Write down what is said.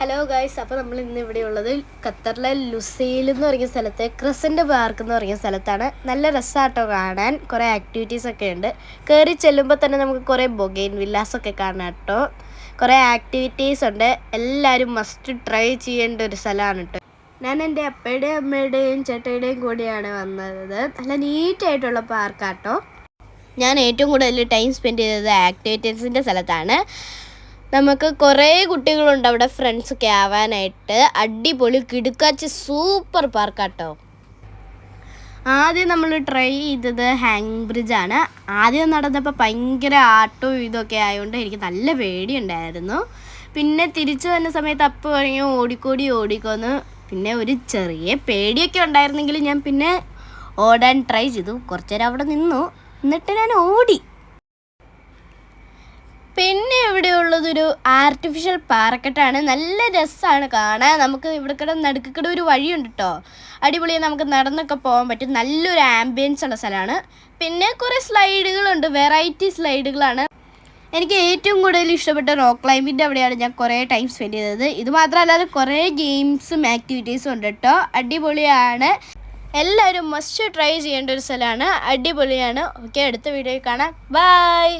Hello guys, അപ്പോൾ നമ്മൾ ഇന്ന് ഇവിടെ ഉള്ളത് ഖത്തറിലെ ലുസൈൽ എന്ന് പറയുന്ന സ്ഥലത്തെ ക്രസൻറ്റ് പാർക്ക് എന്ന് പറയുന്ന സ്ഥലത്താണ്. നല്ല രസമാട്ടോ കാണാൻ, കുറേ ആക്ടിവിറ്റീസൊക്കെ ഉണ്ട്. കയറി ചെല്ലുമ്പോൾ തന്നെ നമുക്ക് കുറേ ബൊഗെയിൻ വില്ലാസൊക്കെ കാണാം കേട്ടോ. കുറേ ആക്ടിവിറ്റീസ് ഉണ്ട്, എല്ലാവരും മസ്റ്റ് ട്രൈ ചെയ്യേണ്ട ഒരു സ്ഥലമാണ് കേട്ടോ. ഞാൻ എൻ്റെ അപ്പയുടെയും അമ്മയുടെയും ചേട്ടയുടെയും കൂടെയാണ് വന്നത്. നല്ല നീറ്റായിട്ടുള്ള പാർക്കാട്ടോ. ഞാൻ ഏറ്റവും കൂടുതൽ ടൈം സ്പെൻഡ് ചെയ്തത് ആക്ടിവിറ്റീസിൻ്റെ സ്ഥലത്താണ്. നമുക്ക് കുറേ കുട്ടികളുണ്ട് അവിടെ ഫ്രണ്ട്സൊക്കെ ആവാനായിട്ട്. അടിപൊളി കിടുക്കാച്ചി സൂപ്പർ പാർക്കാട്ടോ. ആദ്യം നമ്മൾ ട്രൈ ചെയ്തത് ഹാങ്ങിങ് ബ്രിഡ്ജാണ്. ആദ്യം നടന്നപ്പോൾ ഭയങ്കര ആട്ടവും ഇതൊക്കെ ആയതുകൊണ്ട് എനിക്ക് നല്ല പേടിയുണ്ടായിരുന്നു. പിന്നെ തിരിച്ചു വന്ന സമയത്ത് അപ്പോൾ പറഞ്ഞു ഓടിക്കോന്ന്. പിന്നെ ഒരു ചെറിയ പേടിയൊക്കെ ഉണ്ടായിരുന്നെങ്കിലും ഞാൻ പിന്നെ ഓടാൻ ട്രൈ ചെയ്തു. കുറച്ചു നേരം അവിടെ നിന്നു, എന്നിട്ട് ഞാൻ ഓടി. പിന്നെ ഇവിടെയുള്ളതൊരു ആർട്ടിഫിഷ്യൽ പാറക്കെട്ടാണ്. നല്ല രസമാണ് കാണാൻ. നമുക്ക് ഇവിടെ നടുക്കിടെ ഒരു വഴിയുണ്ട് കേട്ടോ. അടിപൊളിയാണ്, നമുക്ക് നടന്നൊക്കെ പോകാൻ പറ്റും. നല്ലൊരു ആംബിയൻസ് ഉള്ള സ്ഥലമാണ്. പിന്നെ കുറേ സ്ലൈഡുകളുണ്ട്, വെറൈറ്റി സ്ലൈഡുകളാണ്. എനിക്ക് ഏറ്റവും കൂടുതൽ ഇഷ്ടപ്പെട്ട റോക്ക് ക്ലൈമ്പിൻ്റെ അവിടെയാണ് ഞാൻ കുറേ ടൈം സ്പെൻഡ് ചെയ്തത്. ഇത് മാത്രമല്ലാതെ കുറേ ഗെയിംസും ആക്ടിവിറ്റീസും ഉണ്ട് കേട്ടോ. അടിപൊളിയാണ്, എല്ലാവരും മസ്റ്റ് ട്രൈ ചെയ്യേണ്ട ഒരു സ്ഥലമാണ്. അടിപൊളിയാണ്. ഓക്കെ, അടുത്ത വീഡിയോയിൽ കാണാം. ബൈ.